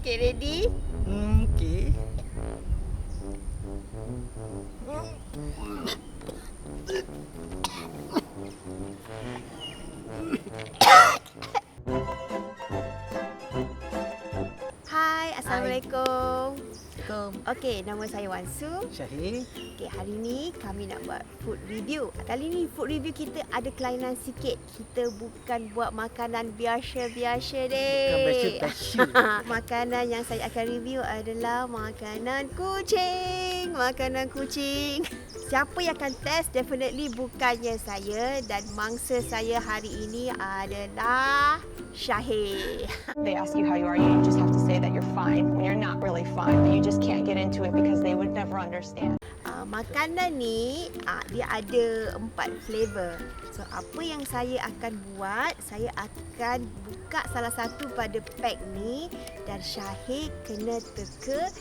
Okay, ready? Okay. Hai, Assalamualaikum. Assalamualaikum. Okey, nama saya Wan Su. Syahir. Okey, hari ni kami nak buat food review. Kali ni food review kita ada kelainan sikit. Kita bukan buat makanan biasa-biasa deh. Bukan biasa-biasa. Makanan yang saya akan review adalah makanan kucing. Makanan kucing. Siapa yang akan test definitely bukannya saya, dan mangsa saya hari ini adalah Syahir. They ask you how you are, you just have to say that you're fine when you're not really fine, but you just can't get into it because they would never understand. Makanan ni dia ada 4 flavor. So apa yang saya akan buat, saya akan buka salah satu pada pack ni dan Syahir kena teka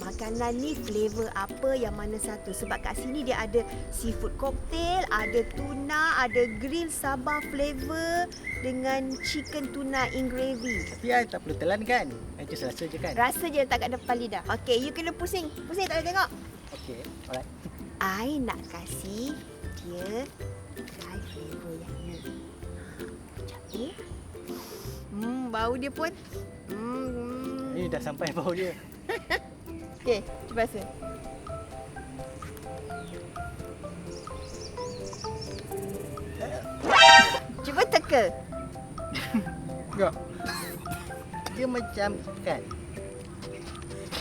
makanan ni flavor apa, yang mana satu. Sebab kat sini dia ada seafood cocktail, ada tuna, ada grill Sabah flavor dengan chicken tuna in gravy. Tapi I tak perlu telan kan? I just rasa je kan? Rasa je letak kat depan lidah. Okay, you kena pusing. Pusing tak boleh tengok. Okay, alright. I nak kasih dia try flavor yang ni. Sekejap ni. Bau dia pun. Ini dah sampai bau dia. Okay, cuba rasa. Cuba teka. Enggak. Dia macam ikan.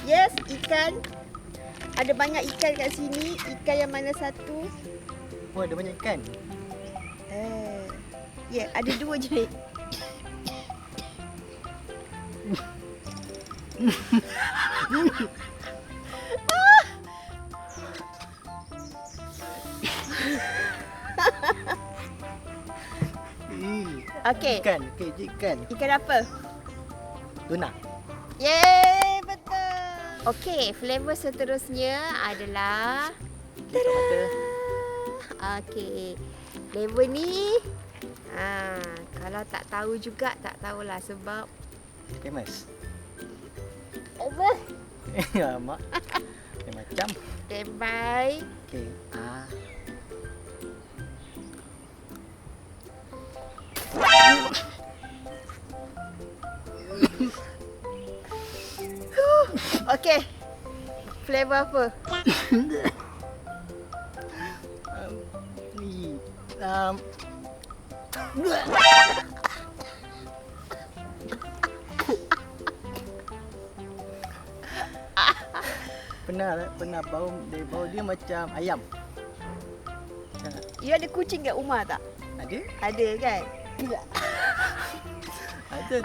Yes, ikan. Ada banyak ikan kat sini. Ikan yang mana satu? Oh, ada banyak ikan. Ya, ada 2 je. Okey. Ikan, okay, ikan. Ikan apa? Tuna. Yeay, betul. Okey, flavor seterusnya adalah Tada! Okey. Flavor ni kalau tak tahu juga tak tahulah sebab Famous. apa? Mak. Dia macam. Standby. Okay. Okey. Flavor apa? Ni. Pernah bau dia macam ayam. You ada kucing kat rumah tak? Ada? Ada kan? Ada.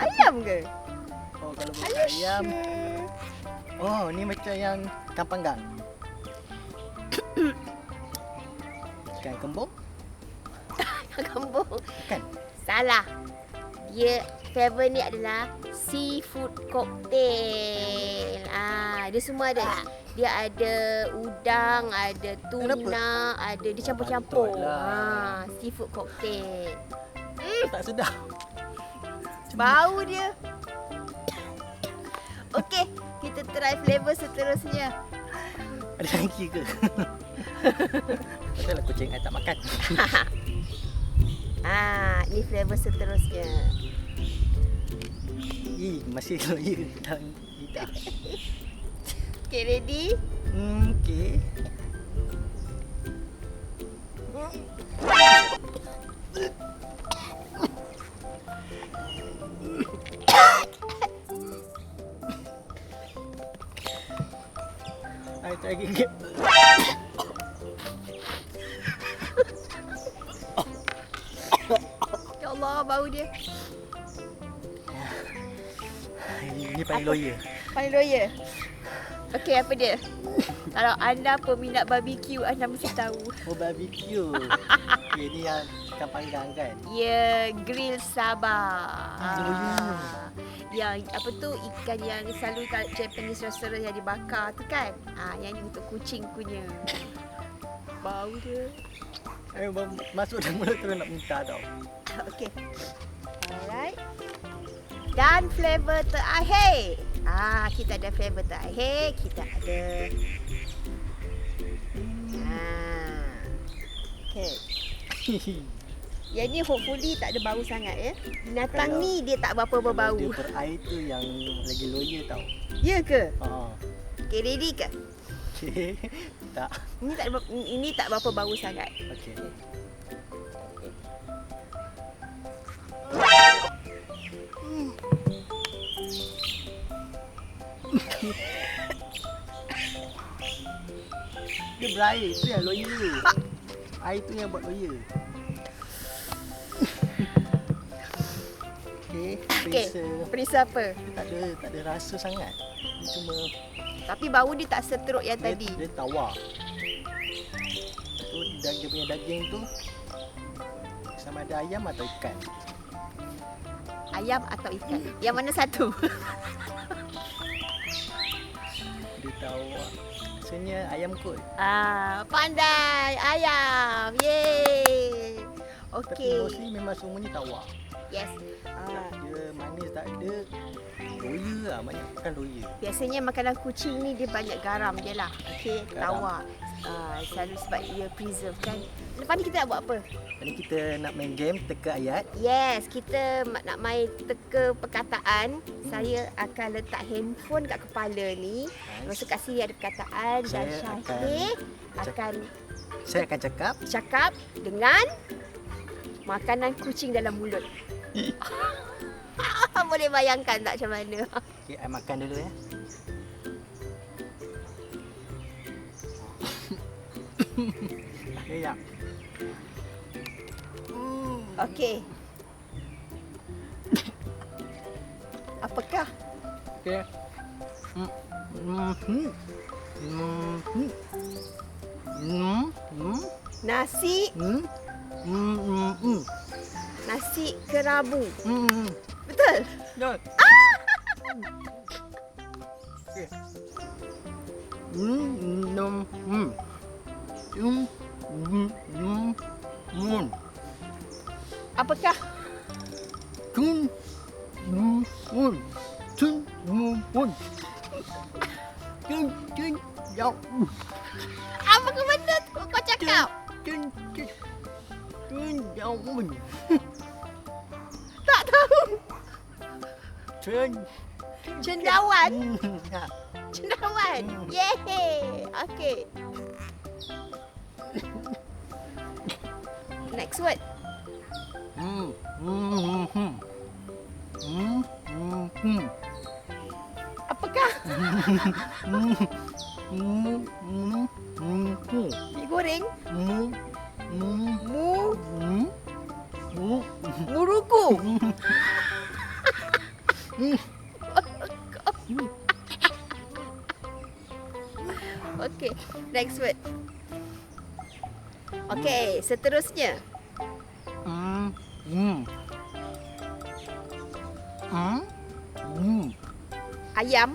Ayam ke? Oh, kalau bukan Are you ayam. sure? Oh, ni macam yang ikan panggang. Ikan kembung? Kembung. Bukan. Salah. Dia flavor ni adalah seafood cocktail. Dia semua ada. Dia ada udang, ada tuna, ada dia campur-campur. Pantutlah. Seafood cocktail. Tak sedap. Bau dia. Okey, kita try flavor seterusnya. Ada lagi ke? Betul lah kucing I tak makan. Ni flavor seterusnya. Masih lawyer dalam lidah. Okay, ready? Okay. I tak gigit. Ya Allah, bau dia. Ini paling lawyer. Paling lawyer. Okey, apa dia? Kalau anda peminat barbecue, anda mesti tahu. Oh, barbecue. Okay, ni yang ikan panggang kan? Ya, grill Sabah. Lawyer. Yang apa tu, ikan yang selalu kat Japanese restaurant yang dibakar tu kan? Yang ni untuk kucing punya. Bau dia. Masuk dalam mulut terus nak muntah tau. Okey. Alright. Dan flavor terakhir Kita ada flavor terakhir. Kita ada. Okay. Yang ni hopefully tak ada bau sangat ya. Binatang Kalau- ni dia tak berapa berbau. Dia berair tu yang lagi loya tau. Ya ke? Ha. Okay, ready ke? Okey. Tak. Ini tak berapa bau sangat. Okey. Dia berair tu yang loya. Air tu yang buat loya. Okey, Okay, perisa. perisa apa? Dia tak ada rasa sangat. Dia cuma Tapi bau dia tak seteruk yang tadi. dia tawar. Tu dia punya daging tu sama ada ayam atau ikan. Ayam atau ikan? Yang mana satu? Dia tawar. Rasanya ayam kot. Pandai. Ayam. Yeay. Tapi Okay. mostly memang semuanya tawar. Yes. Dia manis tak ada. Loya lah, banyak bukan loya. Biasanya makanan kucing ni dia banyak garam je lah. Okay, Garam. tawar. Selalu sebab dia preserve kan. Lepas ni kita nak buat apa? Jadi kita nak main game teka ayat. Yes, kita nak main teka perkataan. Saya akan letak handphone kat kepala ni. Lepas tu kat sini ada perkataan dan Saya Syahir akan Saya akan cakap. cakap dengan makanan kucing dalam mulut. Boleh bayangkan tak macam mana? Okay, I makan dulu ya. Ya. Okey. Apakah? Okey. Nasi nasi kerabu. Betul? Betul. Okey. Apakah? Apakah benda tu kau cakap? Tak tahu. Cendawan. Cendawan. Yeay. Okey. Next word. Apakah? Digoreng. Muruku. Okey, next word. Okey, seterusnya. Ayam.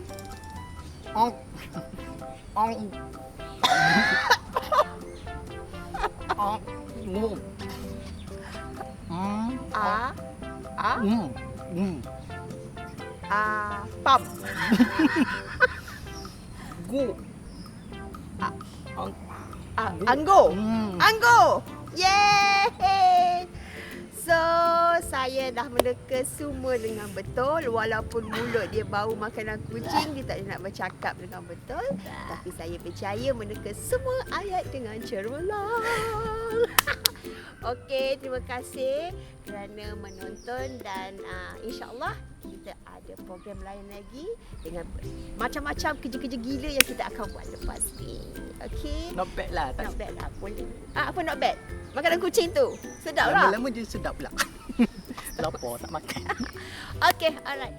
Pam. Anggo. Anggo. Yeay. So, saya dah meneka semua dengan betul. Walaupun mulut dia bau makanan kucing, dia tak nak bercakap dengan betul. Tapi saya percaya meneka semua ayat dengan cemerlang. Okey, terima kasih kerana menonton dan insya-Allah kita ada program lain lagi dengan macam-macam kerja-kerja gila yang kita akan buat lepas ni. Okey. Not bad lah. Not bad lah, boleh. Apa not bad? Makanan kucing tu. Sedap lah. Lama-lama dia sedap pula. Lapar tak makan. Okey, alright.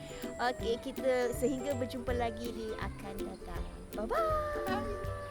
Okey, kita sehingga berjumpa lagi di akan datang. Bye-bye.